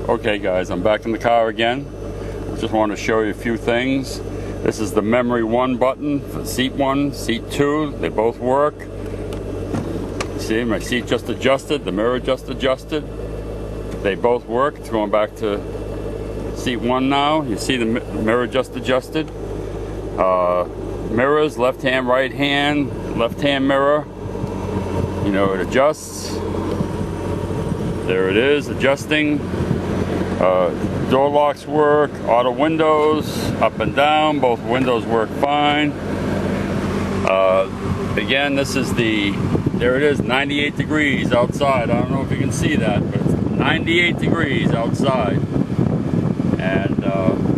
Okay guys, I'm back in the car again. Just wanted to show you a few things. This is the memory 1 button for seat 1, seat 2. They both work. See, my seat just adjusted, the mirror just adjusted. They both work. It's going back to seat 1 now. You see the mirror just adjusted. Mirrors, left hand, right hand, left hand mirror. You know, it adjusts. There it is, adjusting. Door locks work, auto windows, up and down, both windows work fine. Again, this is there it is, 98 degrees outside. I don't know if you can see that, but it's 98 degrees outside. And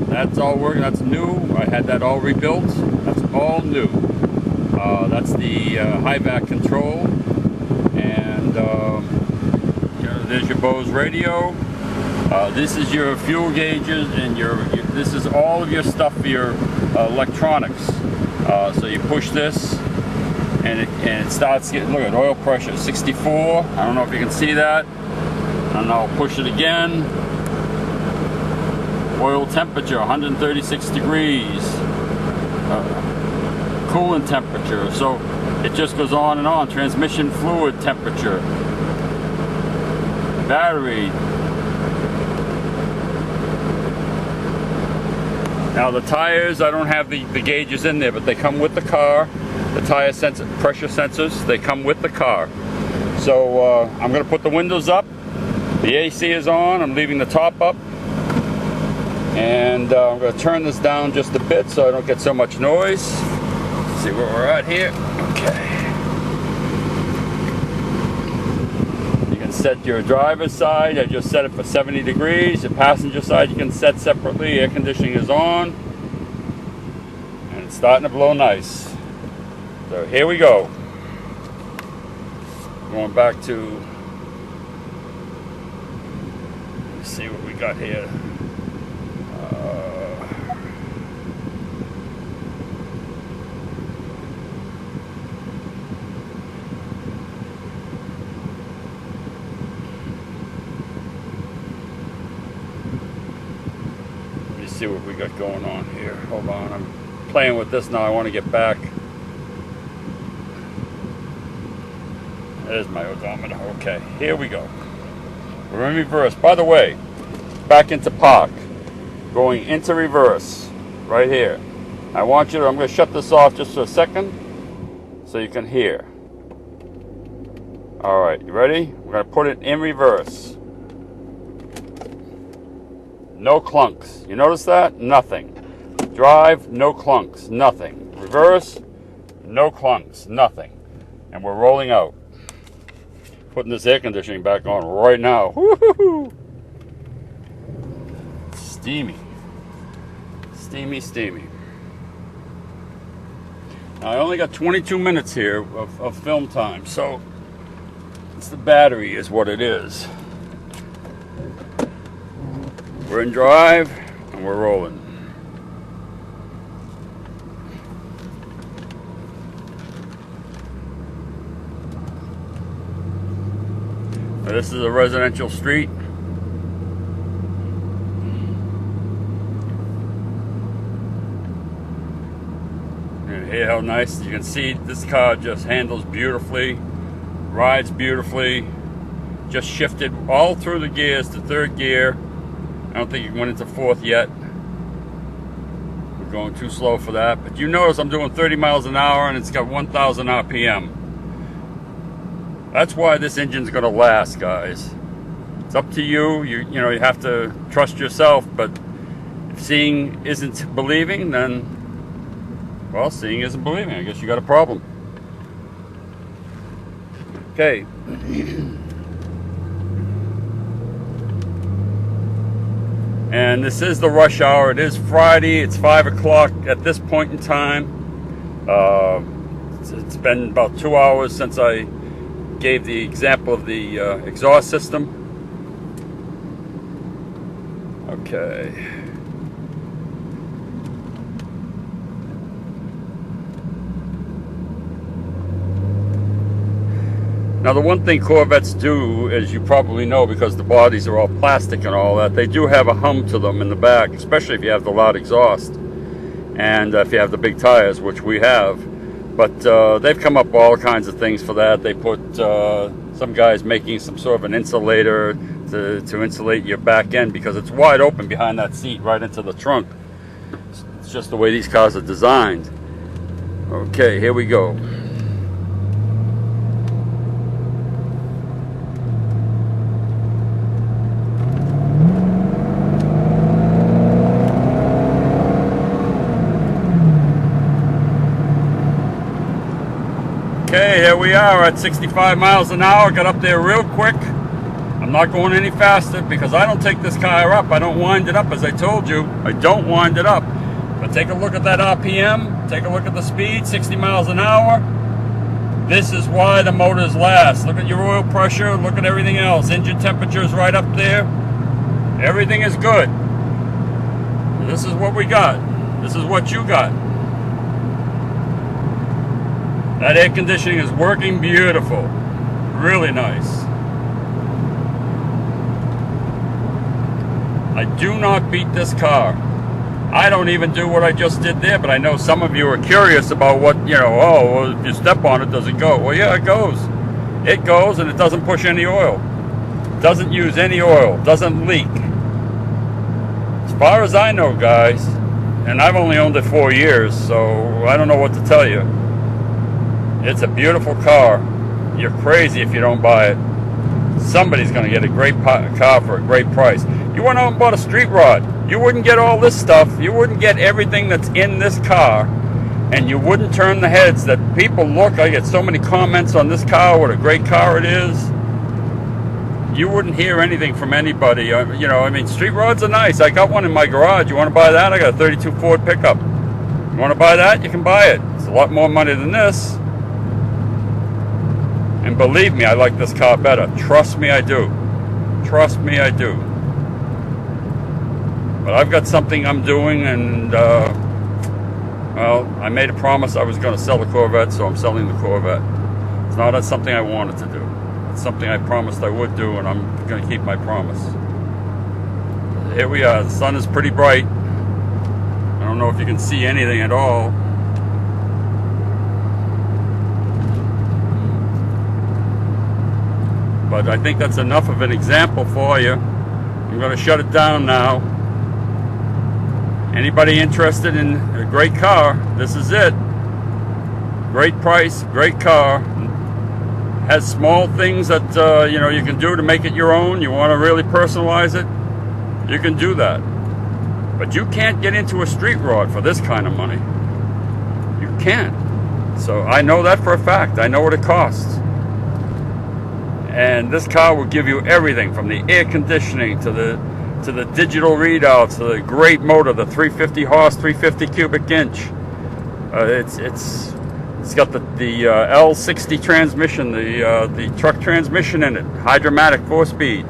that's all working, that's new. I had that all rebuilt, that's all new. That's the high vac control. And there's your Bose radio. This is your fuel gauges, and this is all of your stuff for your electronics. So you push this, and it starts getting, look at oil pressure, 64. I don't know if you can see that. And I'll push it again. Oil temperature, 136 degrees. Coolant temperature. So it just goes on and on. Transmission fluid temperature. Battery. Now the tires, I don't have the gauges in there, but they come with the car. The tire pressure sensors, they come with the car. So I'm going to put the windows up. The AC is on. I'm leaving the top up. And I'm going to turn this down just a bit so I don't get so much noise. Let's see where we're at here. Okay. Set your driver's side. I just set it for 70 degrees. Your passenger side you can set separately. Air conditioning is on. And it's starting to blow nice. So here we go. Going back to, let's see what we got here. See what we got going on here. Hold on, I'm playing with this now. I want to get back. There's my odometer. Okay, here we go. We're in reverse. By the way, back into park. Going into reverse. Right here. I'm going to shut this off just for a second so you can hear. Alright, you ready? We're going to put it in reverse. No clunks. You notice that? Nothing. Drive, no clunks. Nothing. Reverse, no clunks. Nothing. And we're rolling out. Putting this air conditioning back on right now. Woo-hoo-hoo. Steamy. Steamy, steamy. Now, I only got 22 minutes here of film time, so it's the battery is what it is. We're in drive, and we're rolling. Now, this is a residential street. And here, how nice. You can see this car just handles beautifully, rides beautifully, just shifted all through the gears to 3rd gear. I don't think it went into 4th yet. We're going too slow for that. But you notice I'm doing 30 miles an hour and it's got 1,000 RPM. That's why this engine's going to last, guys. It's up to you. You have to trust yourself. But if seeing isn't believing, then, well, seeing isn't believing. I guess you got a problem. Okay. And this is the rush hour. It is Friday. It's 5 o'clock at this point in time. It's been about 2 hours since I gave the example of the exhaust system. Okay. Now, the one thing Corvettes do, as you probably know, because the bodies are all plastic and all that, they do have a hum to them in the back, especially if you have the loud exhaust and if you have the big tires, which we have. But they've come up with all kinds of things for that. They put some guys making some sort of an insulator to insulate your back end, because it's wide open behind that seat right into the trunk. It's just the way these cars are designed. Okay, here we go. Okay, here we are at 65 miles an hour. Got up there real quick. I'm not going any faster because I don't take this car up. I don't wind it up, as I told you. I don't wind it up. But take a look at that RPM. Take a look at the speed, 60 miles an hour. This is why the motors last. Look at your oil pressure. Look at everything else. Engine temperature is right up there. Everything is good. This is what we got. This is what you got. That air conditioning is working beautiful. Really nice. I do not beat this car. I don't even do what I just did there, but I know some of you are curious about what, oh, well, if you step on it, does it go? Well, yeah, it goes. It goes, and it doesn't push any oil. Doesn't use any oil. Doesn't leak. As far as I know, guys, and I've only owned it 4 years, so I don't know what to tell you. It's a beautiful car. You're crazy if you don't buy it. Somebody's going to get a great car for a great price. You went out and bought a street rod. You wouldn't get all this stuff. You wouldn't get everything that's in this car. And you wouldn't turn the heads that people look. I get so many comments on this car, what a great car it is. You wouldn't hear anything from anybody. Street rods are nice. I got one in my garage. You want to buy that? I got a 32 Ford pickup. You want to buy that? You can buy it. It's a lot more money than this. And believe me, I like this car better. Trust me, I do. Trust me, I do. But I've got something I'm doing, and, I made a promise I was going to sell the Corvette, so I'm selling the Corvette. It's not something I wanted to do. It's something I promised I would do, and I'm going to keep my promise. Here we are. The sun is pretty bright. I don't know if you can see anything at all. But I think that's enough of an example for you. I'm going to shut it down now. Anybody interested in a great car, this is it. Great price, great car. Has small things that you can do to make it your own. You want to really personalize it, you can do that. But you can't get into a street rod for this kind of money. You can't. So I know that for a fact. I know what it costs. And this car will give you everything from the air conditioning to the digital readouts, to the great motor, the 350 horse, 350 cubic inch. It's got the L60 transmission, the truck transmission in it, Hydra-Matic 4-speed.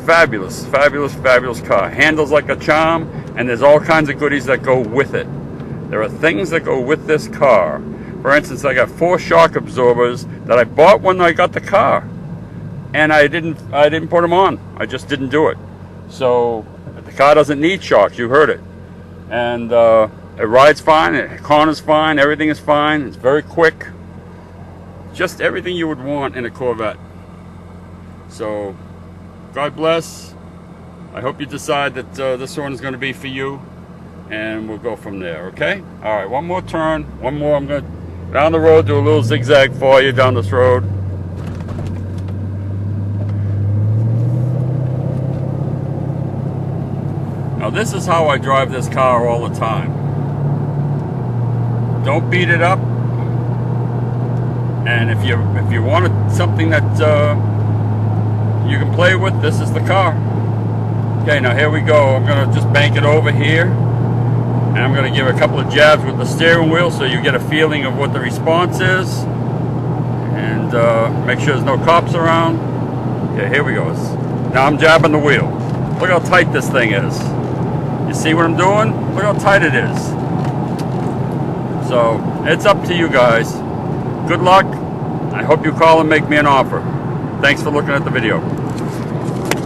Fabulous, fabulous, fabulous car. Handles like a charm, and there's all kinds of goodies that go with it. There are things that go with this car. For instance, I got 4 shock absorbers that I bought when I got the car, and I didn't put them on. I just didn't do it. So the car doesn't need shocks. You heard it, and it rides fine. It corners fine. Everything is fine. It's very quick. Just everything you would want in a Corvette. So God bless. I hope you decide that this one is going to be for you, and we'll go from there. Okay? All right. One more turn. One more. I'm going to down the road, do a little zigzag for you down this road. Now this is how I drive this car all the time. Don't beat it up. And if you wanted something that you can play with, this is the car. Okay, now here we go. I'm gonna just bank it over here. And I'm going to give a couple of jabs with the steering wheel so you get a feeling of what the response is. And make sure there's no cops around. Okay, here we go. Now I'm jabbing the wheel. Look how tight this thing is. You see what I'm doing? Look how tight it is. So it's up to you guys. Good luck. I hope you call and make me an offer. Thanks for looking at the video.